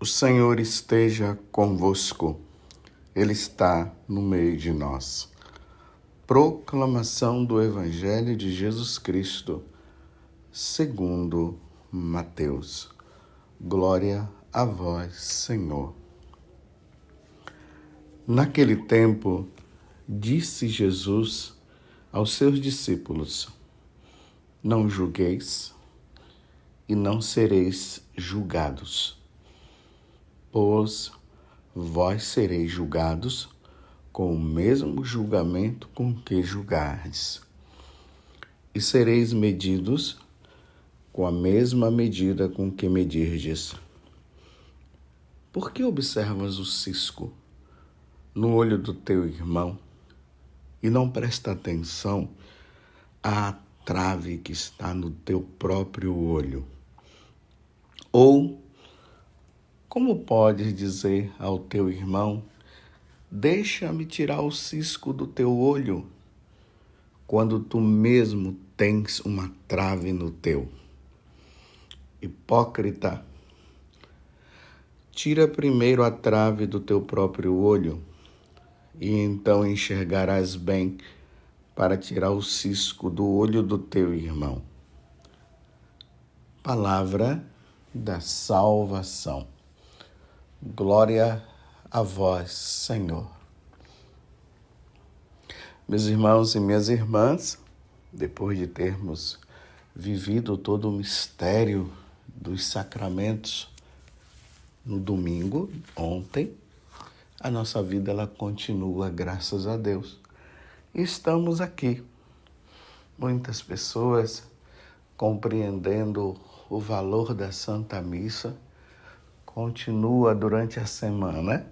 O Senhor esteja convosco, Ele está no meio de nós. Proclamação do Evangelho de Jesus Cristo, segundo Mateus. Glória a vós, Senhor. Naquele tempo, disse Jesus aos seus discípulos: Não julgueis e não sereis julgados, pois vós sereis julgados com o mesmo julgamento com que julgardes, e sereis medidos com a mesma medida com que medirdes. Por que observas o cisco no olho do teu irmão e não presta atenção à trave que está no teu próprio olho? Ou como podes dizer ao teu irmão: deixa-me tirar o cisco do teu olho, quando tu mesmo tens uma trave no teu? Hipócrita, tira primeiro a trave do teu próprio olho, e então enxergarás bem para tirar o cisco do olho do teu irmão. Palavra da salvação. Glória a vós, Senhor. Meus irmãos e minhas irmãs, depois de termos vivido todo o mistério dos sacramentos no domingo, ontem, a nossa vida ela continua, graças a Deus. E estamos aqui. Muitas pessoas compreendendo o valor da Santa Missa, continua durante a semana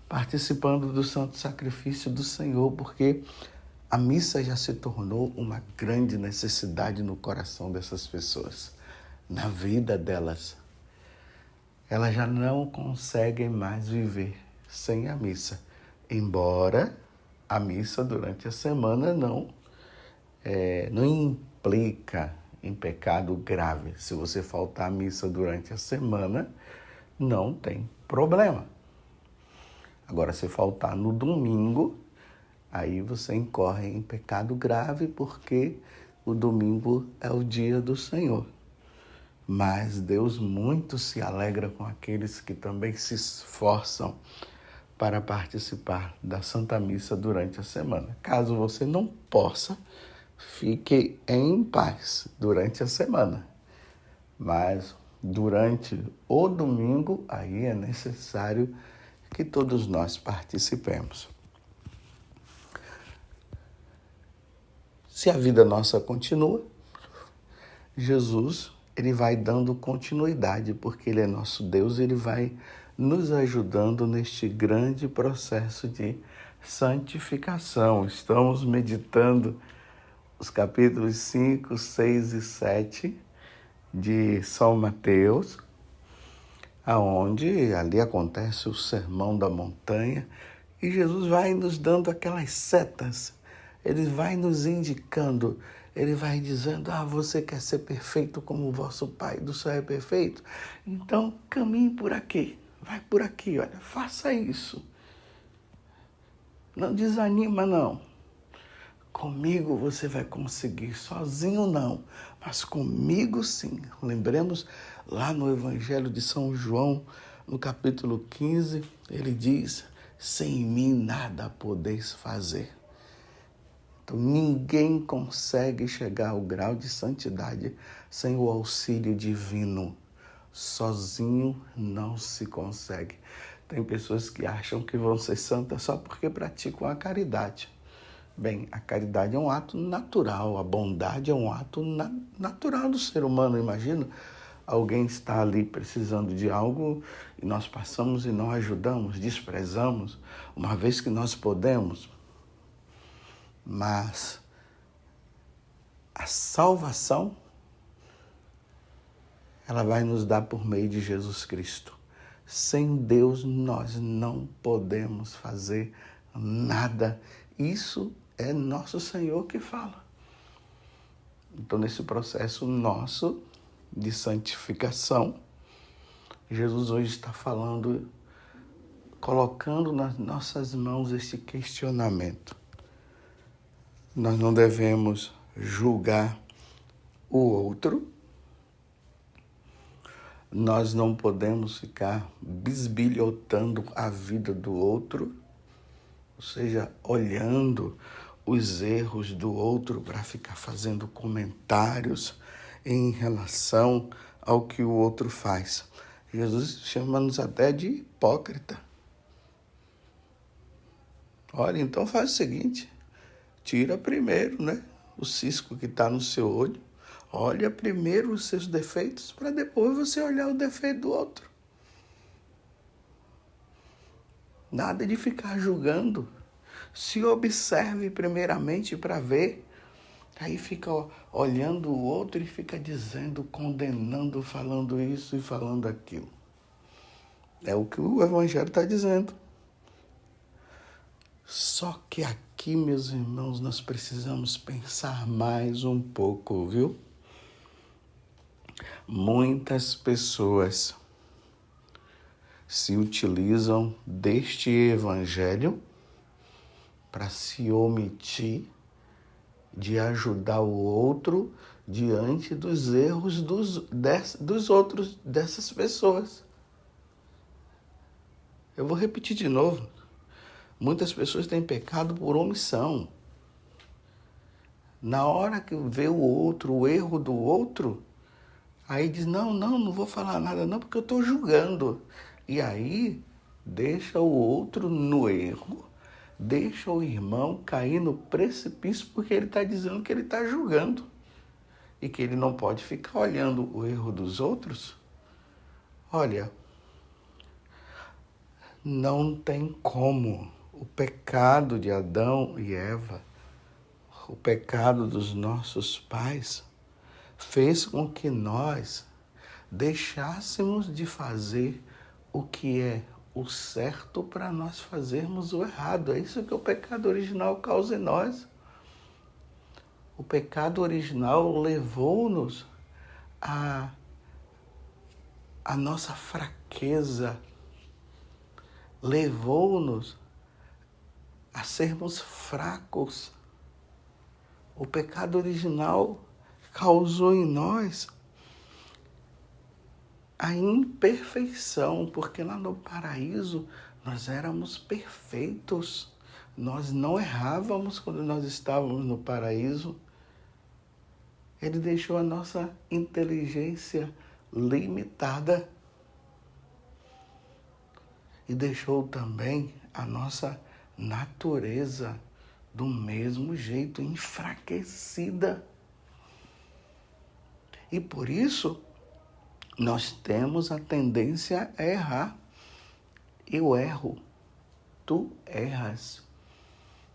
participando do Santo Sacrifício do Senhor, porque a missa já se tornou uma grande necessidade no coração dessas pessoas, na vida delas. Elas já não conseguem mais viver sem a missa, embora a missa durante a semana não implica em pecado grave. Se você faltar à missa durante a semana, não tem problema. Agora, se faltar no domingo, aí você incorre em pecado grave, porque o domingo é o dia do Senhor. Mas Deus muito se alegra com aqueles que também se esforçam para participar da Santa Missa durante a semana. Caso você não possa, fique em paz durante a semana. Mas durante o domingo, aí é necessário que todos nós participemos. Se a vida nossa continua, Jesus, ele vai dando continuidade, porque ele é nosso Deus, ele vai nos ajudando neste grande processo de santificação. Estamos meditando os capítulos 5, 6 e 7 de São Mateus, aonde ali acontece o Sermão da Montanha, e Jesus vai nos dando aquelas setas, ele vai nos indicando, ele vai dizendo: você quer ser perfeito como o vosso Pai do céu é perfeito? Então caminhe por aqui, vai por aqui, olha, faça isso. Não desanima não. Comigo você vai conseguir, sozinho não, mas comigo sim. Lembremos lá no Evangelho de São João, no capítulo 15, ele diz: sem mim nada podeis fazer. Então ninguém consegue chegar ao grau de santidade sem o auxílio divino. Sozinho não se consegue. Tem pessoas que acham que vão ser santas só porque praticam a caridade. Bem, a caridade é um ato natural, a bondade é um ato natural do ser humano. Imagina, alguém está ali precisando de algo e nós passamos e não ajudamos, desprezamos, uma vez que nós podemos. Mas a salvação, ela vai nos dar por meio de Jesus Cristo. Sem Deus nós não podemos fazer nada. Isso é nosso Senhor que fala. Então, nesse processo nosso de santificação, Jesus hoje está falando, colocando nas nossas mãos este questionamento. Nós não devemos julgar o outro, nós não podemos ficar bisbilhotando a vida do outro, ou seja, olhando os erros do outro para ficar fazendo comentários em relação ao que o outro faz. Jesus chama-nos até de hipócrita. Olha, então faz o seguinte, tira primeiro, o cisco que está no seu olho, olha primeiro os seus defeitos para depois você olhar o defeito do outro. Nada de ficar julgando. Se observe primeiramente para ver. Aí fica olhando o outro e fica dizendo, condenando, falando isso e falando aquilo. É o que o Evangelho está dizendo. Só que aqui, meus irmãos, nós precisamos pensar mais um pouco, viu? Muitas pessoas se utilizam deste Evangelho para se omitir de ajudar o outro diante dos erros dos outros, dessas pessoas. Eu vou repetir de novo. Muitas pessoas têm pecado por omissão. Na hora que vê o outro, o erro do outro, aí diz, não vou falar nada não, porque eu estou julgando. E aí deixa o outro no erro, deixa o irmão cair no precipício porque ele está dizendo que ele está julgando e que ele não pode ficar olhando o erro dos outros. Olha, não tem como. O pecado de Adão e Eva, o pecado dos nossos pais, fez com que nós deixássemos de fazer o que é o certo para nós fazermos o errado. É isso que o pecado original causa em nós. O pecado original levou-nos à nossa fraqueza, levou-nos a sermos fracos. O pecado original causou em nós a imperfeição, porque lá no paraíso nós éramos perfeitos. Nós não errávamos quando nós estávamos no paraíso. Ele deixou a nossa inteligência limitada e deixou também a nossa natureza do mesmo jeito, enfraquecida. E por isso, nós temos a tendência a errar. Eu erro, tu erras.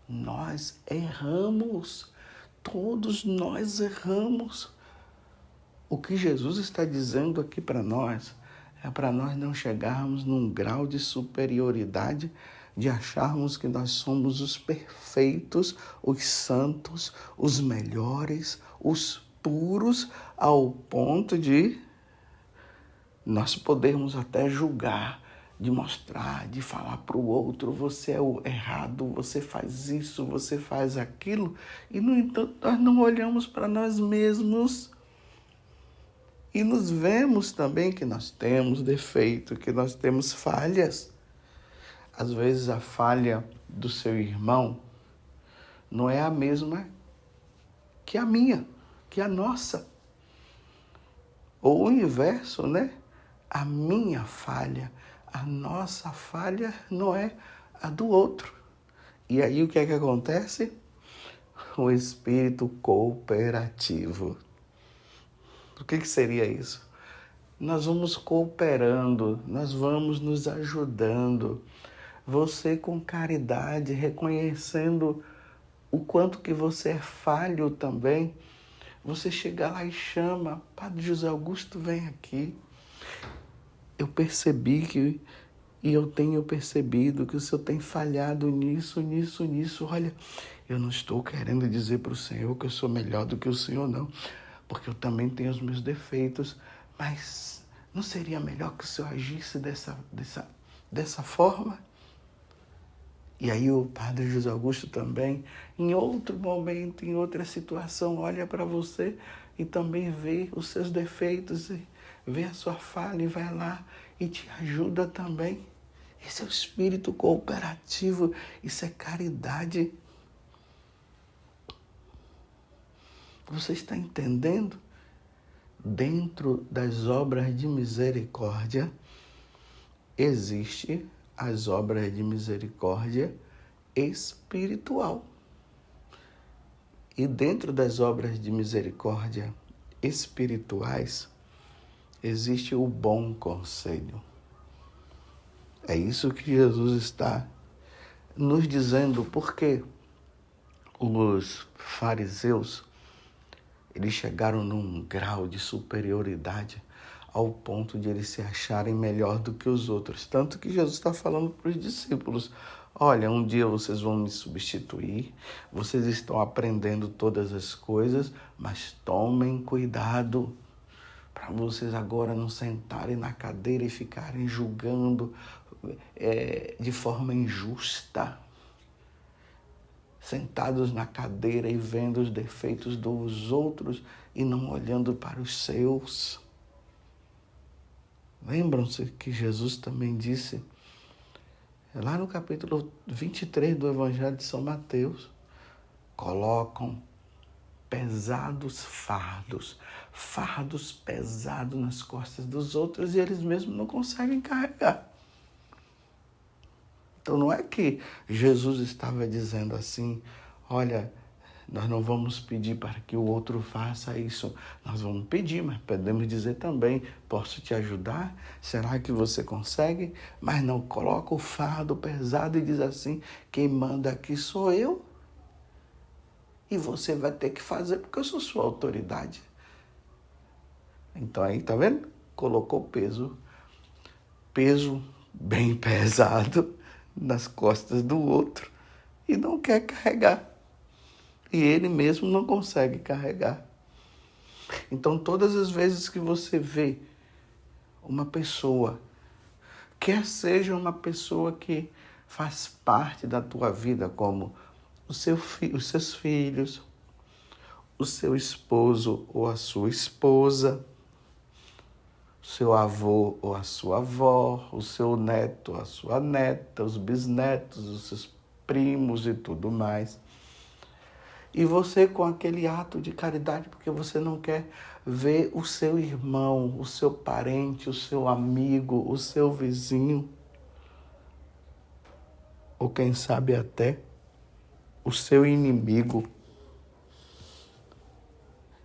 Nós erramos, todos nós erramos. O que Jesus está dizendo aqui para nós é para nós não chegarmos num grau de superioridade, de acharmos que nós somos os perfeitos, os santos, os melhores, os puros, ao ponto de nós podermos até julgar, de mostrar, de falar para o outro, você é o errado, você faz isso, você faz aquilo, e no entanto nós não olhamos para nós mesmos e nos vemos também que nós temos defeito, que nós temos falhas. Às vezes a falha do seu irmão não é a mesma que a minha, que a nossa. Ou o inverso, A minha falha, a nossa falha não é a do outro. E aí o que é que acontece? O espírito cooperativo. O que seria isso? Nós vamos cooperando, nós vamos nos ajudando. Você com caridade, reconhecendo o quanto que você é falho também, você chega lá e chama, Padre José Augusto, vem aqui. Eu percebi e eu tenho percebido que o Senhor tem falhado nisso. Olha, eu não estou querendo dizer para o Senhor que eu sou melhor do que o Senhor, não, porque eu também tenho os meus defeitos, mas Não seria melhor que o senhor agisse dessa forma? E aí o padre José Augusto também, em outro momento, em outra situação, olha para você e também vê os seus defeitos, e vê a sua falha e vai lá e te ajuda também. Esse é o espírito cooperativo, isso é caridade. Você está entendendo? Dentro das obras de misericórdia, existe as obras de misericórdia espiritual. E dentro das obras de misericórdia espirituais, existe o bom conselho. É isso que Jesus está nos dizendo, porque os fariseus, eles chegaram num grau de superioridade ao ponto de eles se acharem melhor do que os outros. Tanto que Jesus está falando para os discípulos, olha, um dia vocês vão me substituir, vocês estão aprendendo todas as coisas, mas tomem cuidado para vocês agora não sentarem na cadeira e ficarem julgando de forma injusta. Sentados na cadeira e vendo os defeitos dos outros e não olhando para os seus. Lembram-se que Jesus também disse, lá no capítulo 23 do Evangelho de São Mateus, colocam pesados fardos pesados nas costas dos outros e eles mesmos não conseguem carregar. Então não é que Jesus estava dizendo assim, olha, nós não vamos pedir para que o outro faça isso. Nós vamos pedir, mas podemos dizer também, posso te ajudar? Será que você consegue? Mas não coloca o fardo pesado e diz assim, quem manda aqui sou eu. E você vai ter que fazer porque eu sou sua autoridade. Então aí, tá vendo? Colocou peso bem pesado nas costas do outro e não quer carregar. E ele mesmo não consegue carregar. Então, todas as vezes que você vê uma pessoa, quer seja uma pessoa que faz parte da tua vida, como os seus filhos, o seu esposo ou a sua esposa, o seu avô ou a sua avó, o seu neto ou a sua neta, os bisnetos, os seus primos e tudo mais. E você com aquele ato de caridade, porque você não quer ver o seu irmão, o seu parente, o seu amigo, o seu vizinho, ou quem sabe até o seu inimigo.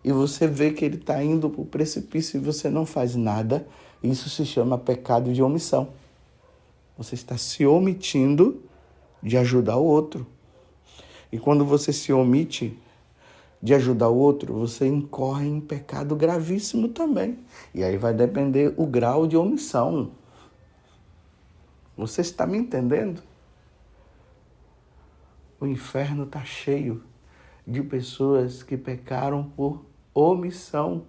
E você vê que ele está indo para o precipício e você não faz nada, isso se chama pecado de omissão. Você está se omitindo de ajudar o outro. E quando você se omite de ajudar o outro, você incorre em pecado gravíssimo também. E aí vai depender o grau de omissão. Você está me entendendo? O inferno está cheio de pessoas que pecaram por omissão,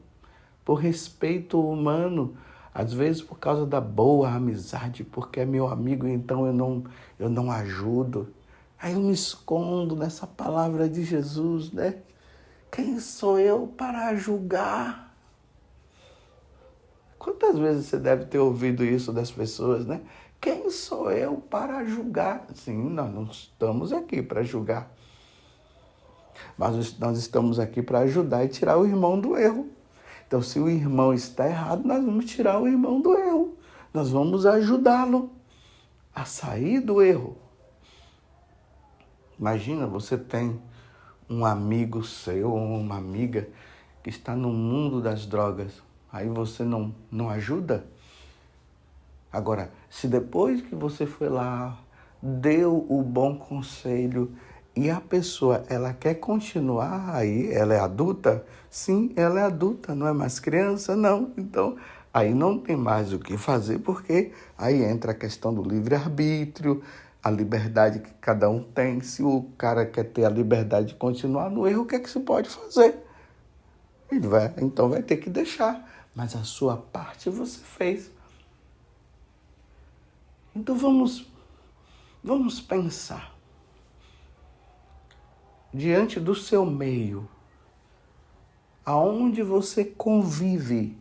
por respeito humano, às vezes por causa da boa amizade, porque é meu amigo, então eu não ajudo. Aí eu me escondo nessa palavra de Jesus, né? Quem sou eu para julgar? Quantas vezes você deve ter ouvido isso das pessoas, né? Quem sou eu para julgar? Sim, nós não estamos aqui para julgar. Mas nós estamos aqui para ajudar e tirar o irmão do erro. Então, se o irmão está errado, nós vamos tirar o irmão do erro. Nós vamos ajudá-lo a sair do erro. Imagina, você tem um amigo seu ou uma amiga que está no mundo das drogas. Aí você não ajuda? Agora, se depois que você foi lá, deu o bom conselho e a pessoa, ela quer continuar aí, ela é adulta? Sim, ela é adulta, não é mais criança, não. Então, aí não tem mais o que fazer, porque aí entra a questão do livre-arbítrio, a liberdade que cada um tem. Se o cara quer ter a liberdade de continuar no erro, o que é que se pode fazer? Então vai ter que deixar. mas a sua parte você fez. Então vamos pensar. Diante do seu meio, aonde você convive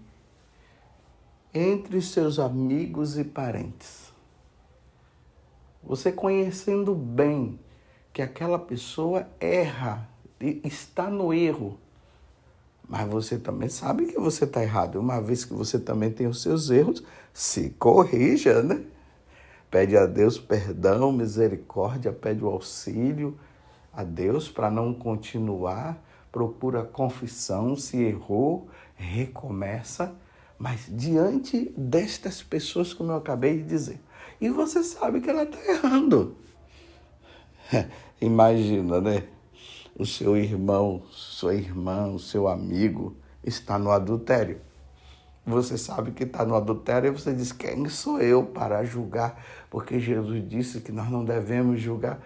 entre seus amigos e parentes, você conhecendo bem que aquela pessoa erra, está no erro, mas você também sabe que você está errado. Uma vez que você também tem os seus erros, se corrija, né? Pede a Deus perdão, misericórdia, pede o auxílio a Deus para não continuar, procura confissão, se errou, recomeça, mas diante destas pessoas, como eu acabei de dizer, e você sabe que ela está errando. Imagina, né? O seu irmão, sua irmã, o seu amigo está no adultério. Você sabe que está no adultério e você diz, quem sou eu para julgar? Porque Jesus disse que nós não devemos julgar.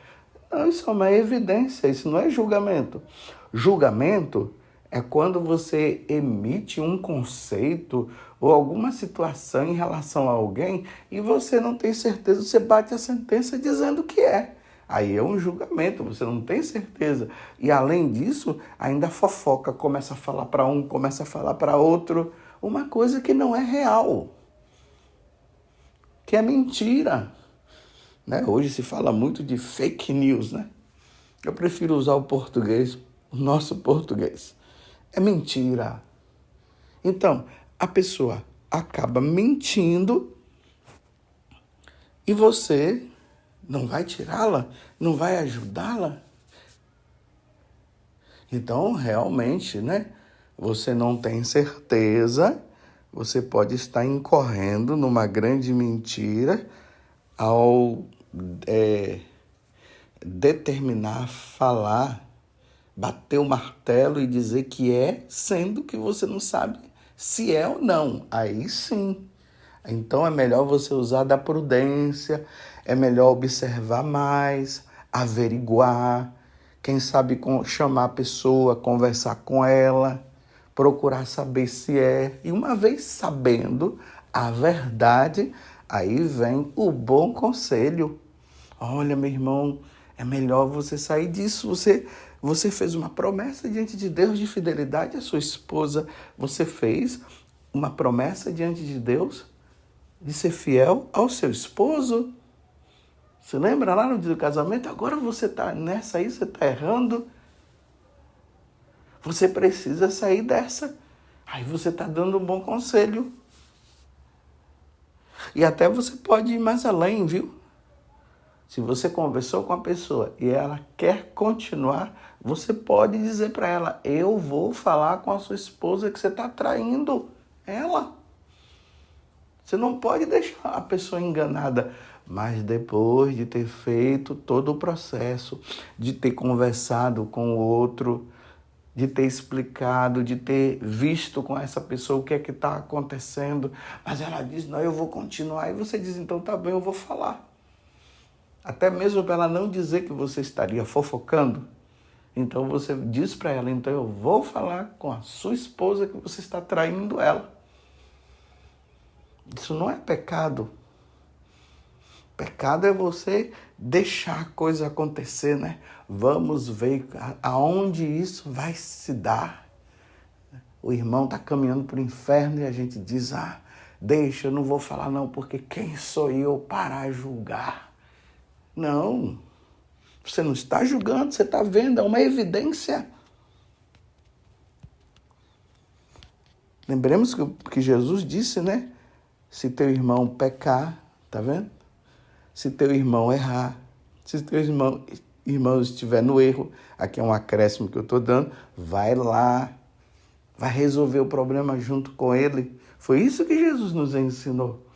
Não, isso é uma evidência, isso não é julgamento. Julgamento é quando você emite um conceito ou alguma situação em relação a alguém e você não tem certeza, você bate a sentença dizendo que é. Aí é um julgamento, você não tem certeza. E além disso, ainda fofoca, começa a falar para um, começa a falar para outro, uma coisa que não é real, que é mentira. Né? Hoje se fala muito de fake news, né? Eu prefiro usar o português, o nosso português. É mentira. Então, a pessoa acaba mentindo e você não vai tirá-la? Não vai ajudá-la? Então, realmente, né? Você não tem certeza, você pode estar incorrendo numa grande mentira ao determinar, falar, bater o martelo e dizer que é, sendo que você não sabe se é ou não. Aí sim. Então é melhor você usar da prudência, é melhor observar mais, averiguar, quem sabe chamar a pessoa, conversar com ela, procurar saber se é. E uma vez sabendo a verdade, aí vem o bom conselho. Olha, meu irmão, é melhor você sair disso. Você fez uma promessa diante de Deus de fidelidade à sua esposa. Você fez uma promessa diante de Deus de ser fiel ao seu esposo. Você lembra lá no dia do casamento? Agora você está nessa aí, você está errando. Você precisa sair dessa. Aí você está dando um bom conselho. E até você pode ir mais além, viu? Se você conversou com a pessoa e ela quer continuar, você pode dizer para ela, eu vou falar com a sua esposa que você está traindo ela. Você não pode deixar a pessoa enganada. Mas depois de ter feito todo o processo, de ter conversado com o outro, de ter explicado, de ter visto com essa pessoa o que é que está acontecendo, mas ela diz, não, eu vou continuar. E você diz, então tá bem, eu vou falar. Até mesmo para ela não dizer que você estaria fofocando. Então você diz para ela, então eu vou falar com a sua esposa que você está traindo ela. Isso não é pecado. Pecado é você deixar a coisa acontecer, né? Vamos ver aonde isso vai se dar. O irmão está caminhando para o inferno e a gente diz, deixa, eu não vou falar não, porque quem sou eu para julgar? Não, você não está julgando, você está vendo, é uma evidência. Lembremos que Jesus disse, né? Se teu irmão pecar, tá vendo? Se teu irmão errar, se teu irmão estiver no erro, aqui é um acréscimo que eu estou dando, vai lá, vai resolver o problema junto com ele. Foi isso que Jesus nos ensinou.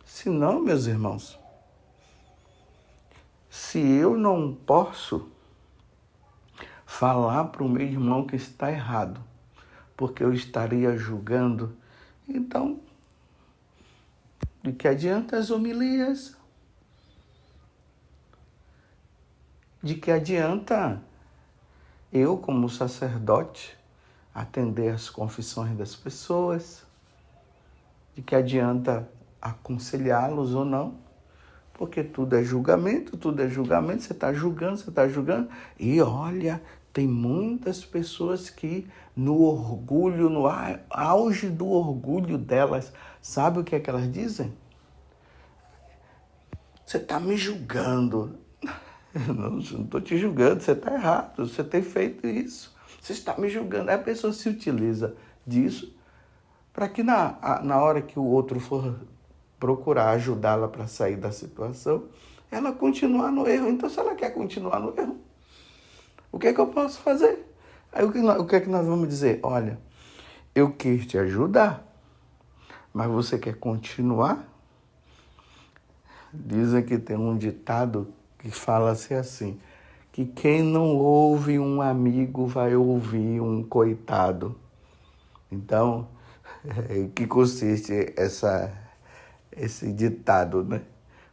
Se não, meus irmãos, se eu não posso falar para o meu irmão que está errado, porque eu estaria julgando, então, de que adianta as homilias? De que adianta eu, como sacerdote, atender às confissões das pessoas? de que adianta aconselhá-los ou não, porque tudo é julgamento, você está julgando, e olha, tem muitas pessoas que no orgulho, no auge do orgulho delas, sabe o que é que elas dizem? Você está me julgando. Eu não estou te julgando, você está errado, você tem feito isso. Você está me julgando. Aí a pessoa se utiliza disso para que na hora que o outro for procurar ajudá-la para sair da situação, ela continuar no erro. Então, se ela quer continuar no erro, o que é que eu posso fazer? Aí o que é que nós vamos dizer? Olha, eu quis te ajudar, mas você quer continuar? Dizem que tem um ditado que fala-se assim, que quem não ouve um amigo vai ouvir um coitado. Então, em que consiste esse ditado, né?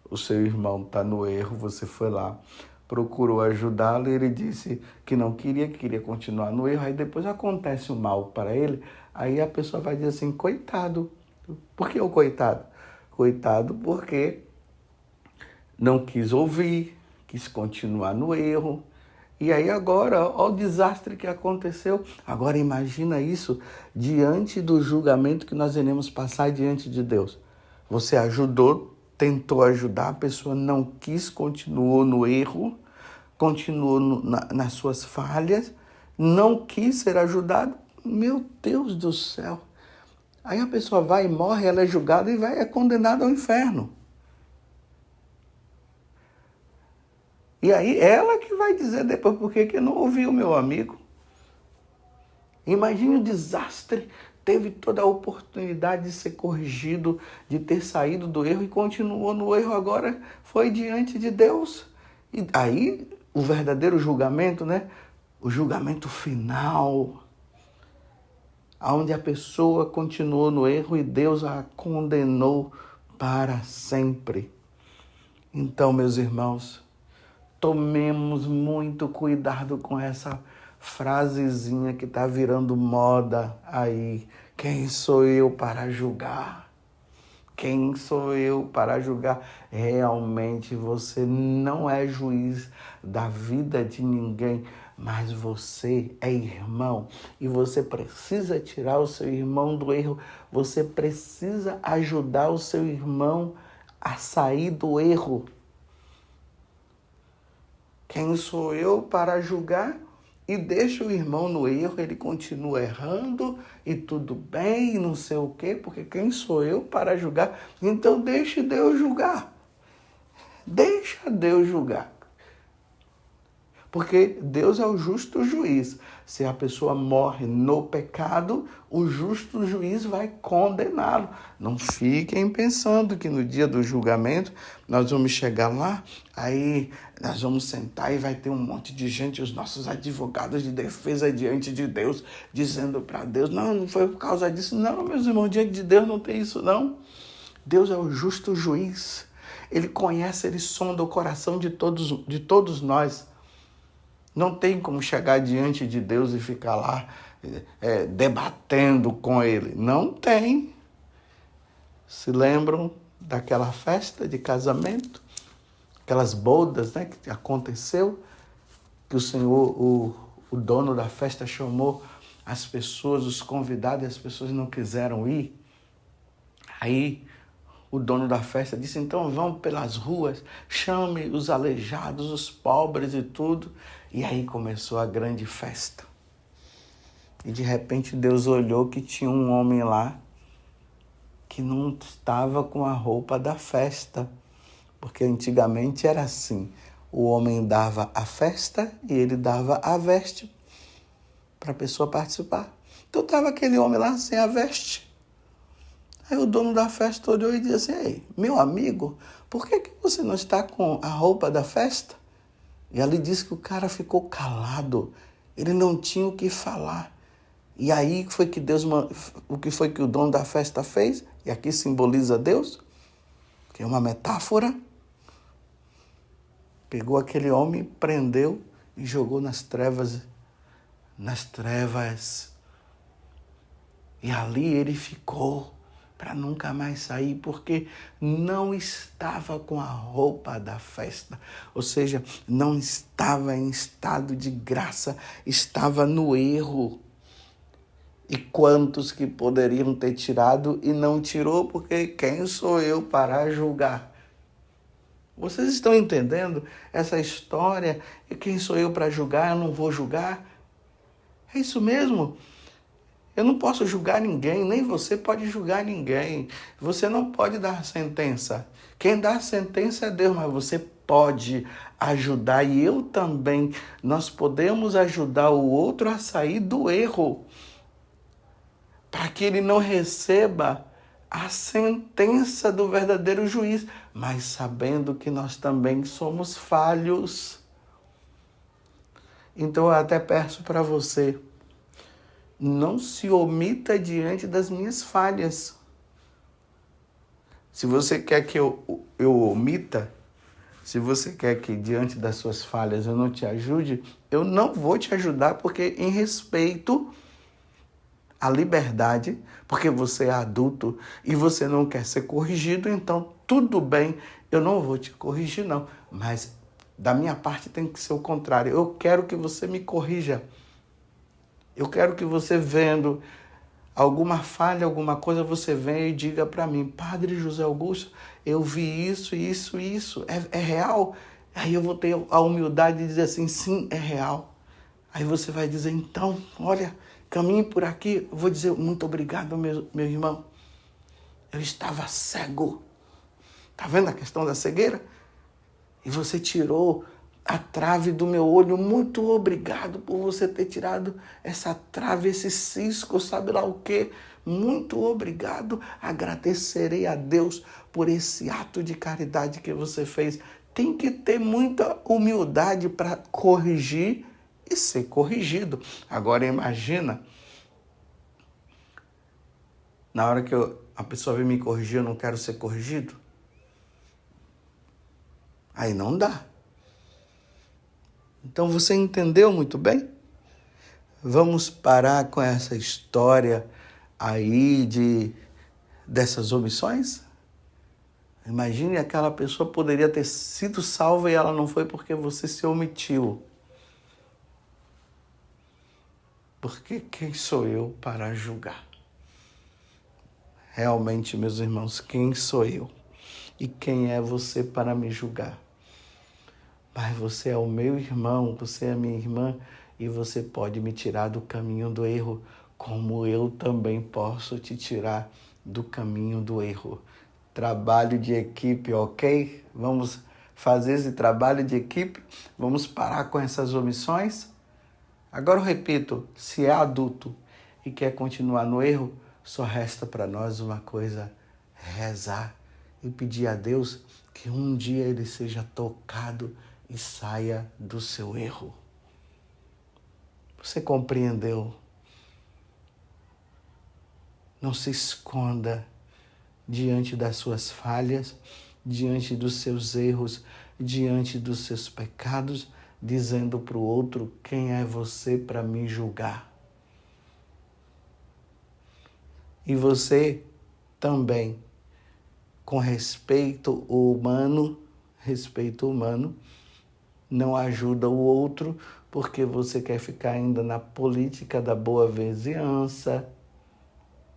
O seu irmão está no erro, você foi lá, procurou ajudá-lo e ele disse que não queria, que queria continuar no erro, aí depois acontece o mal para ele, aí a pessoa vai dizer assim, coitado. Por que o coitado? Coitado porque não quis ouvir, quis continuar no erro. E aí agora, olha o desastre que aconteceu. Agora imagina isso diante do julgamento que nós iremos passar diante de Deus. Você ajudou, tentou ajudar, a pessoa não quis, continuou no erro, continuou nas suas falhas, não quis ser ajudado. Meu Deus do céu. Aí a pessoa vai e morre, ela é julgada e é condenada ao inferno. E aí ela que vai dizer depois por que não ouviu meu amigo. Imagine o desastre. Teve toda a oportunidade de ser corrigido, de ter saído do erro e continuou no erro. Agora foi diante de Deus. E aí o verdadeiro julgamento, né? O julgamento final, onde a pessoa continuou no erro e Deus a condenou para sempre. Então, meus irmãos, tomemos muito cuidado com essa frasezinha que está virando moda aí. Quem sou eu para julgar? Quem sou eu para julgar? Realmente você não é juiz da vida de ninguém, mas você é irmão e você precisa tirar o seu irmão do erro. Você precisa ajudar o seu irmão a sair do erro. Quem sou eu para julgar? E deixa o irmão no erro, ele continua errando e tudo bem, não sei o quê, porque quem sou eu para julgar? Então deixe Deus julgar. Deixa Deus julgar. Porque Deus é o justo juiz. Se a pessoa morre no pecado, o justo juiz vai condená-lo. Não fiquem pensando que no dia do julgamento nós vamos chegar lá, aí nós vamos sentar e vai ter um monte de gente, os nossos advogados de defesa diante de Deus, dizendo para Deus, não foi por causa disso. Não, meus irmãos, diante de Deus não tem isso não. Deus é o justo juiz. Ele conhece, ele sonda o coração de todos nós. Não tem como chegar diante de Deus e ficar lá debatendo com Ele. Não tem. Se lembram daquela festa de casamento? Aquelas bodas, né, que aconteceu? Que o Senhor, o dono da festa, chamou as pessoas, os convidados, e as pessoas não quiseram ir. Aí o dono da festa disse, então vão pelas ruas, chame os aleijados, os pobres e tudo. E aí começou a grande festa. E de repente Deus olhou que tinha um homem lá que não estava com a roupa da festa. Porque antigamente era assim, o homem dava a festa e ele dava a veste para a pessoa participar. Então estava aquele homem lá sem a veste. Aí o dono da festa olhou e disse assim, ei, meu amigo, por que você não está com a roupa da festa? E ali disse que o cara ficou calado, ele não tinha o que falar. E aí o que foi que o dono da festa fez? E aqui simboliza Deus, que é uma metáfora. Pegou aquele homem, prendeu e jogou nas trevas. E ali ele ficou para nunca mais sair, porque não estava com a roupa da festa, ou seja, não estava em estado de graça, estava no erro. E quantos que poderiam ter tirado e não tirou, porque quem sou eu para julgar? Vocês estão entendendo essa história? E quem sou eu para julgar? Eu não vou julgar? É isso mesmo. Eu não posso julgar ninguém, nem você pode julgar ninguém. Você não pode dar sentença. Quem dá sentença é Deus, mas você pode ajudar. E eu também. Nós podemos ajudar o outro a sair do erro, para que ele não receba a sentença do verdadeiro juiz, mas sabendo que nós também somos falhos. Então eu até peço para você, não se omita diante das minhas falhas. Se você quer que eu omita, se você quer que diante das suas falhas eu não te ajude, eu não vou te ajudar, porque em respeito à liberdade, porque você é adulto e você não quer ser corrigido, então tudo bem, eu não vou te corrigir não, mas da minha parte tem que ser o contrário. Eu quero que você me corrija. Eu quero que você, vendo alguma falha, alguma coisa, você venha e diga para mim: Padre José Augusto, eu vi isso, é real? Aí eu vou ter a humildade de dizer assim: sim, é real. Aí você vai dizer: então, olha, caminhe por aqui. Eu vou dizer: muito obrigado, meu irmão. Eu estava cego. Tá vendo a questão da cegueira? E você tirou a trave do meu olho. Muito obrigado por você ter tirado essa trave, esse cisco, sabe lá o quê? Muito obrigado. Agradecerei a Deus por esse ato de caridade que você fez. Tem que ter muita humildade para corrigir e ser corrigido. Agora imagina, na hora que a pessoa vem me corrigir, eu não quero ser corrigido. Aí não dá. Então você entendeu muito bem? Vamos parar com essa história aí dessas omissões? Imagine, aquela pessoa poderia ter sido salva e ela não foi porque você se omitiu. Porque quem sou eu para julgar? Realmente, meus irmãos, quem sou eu? E quem é você para me julgar? Mas você é o meu irmão, você é a minha irmã, e você pode me tirar do caminho do erro, como eu também posso te tirar do caminho do erro. Trabalho de equipe, ok? Vamos fazer esse trabalho de equipe? Vamos parar com essas omissões? Agora eu repito, se é adulto e quer continuar no erro, só resta para nós uma coisa: rezar e pedir a Deus que um dia ele seja tocado e saia do seu erro. Você compreendeu? Não se esconda diante das suas falhas, diante dos seus erros, diante dos seus pecados, dizendo para o outro: quem é você para me julgar? E você também, com respeito humano, não ajuda o outro porque você quer ficar ainda na política da boa vizinhança,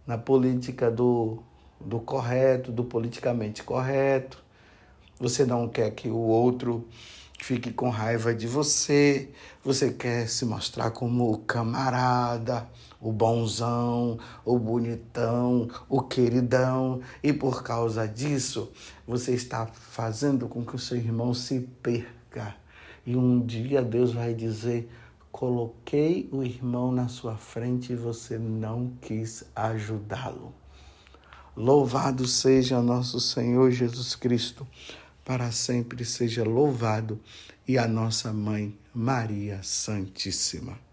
na política do correto, do politicamente correto. Você não quer que o outro fique com raiva de você. Você quer se mostrar como o camarada, o bonzão, o bonitão, o queridão. E por causa disso, você está fazendo com que o seu irmão se perca. E um dia Deus vai dizer: coloquei o irmão na sua frente e você não quis ajudá-lo. Louvado seja nosso Senhor Jesus Cristo, para sempre seja louvado, e a nossa Mãe Maria Santíssima.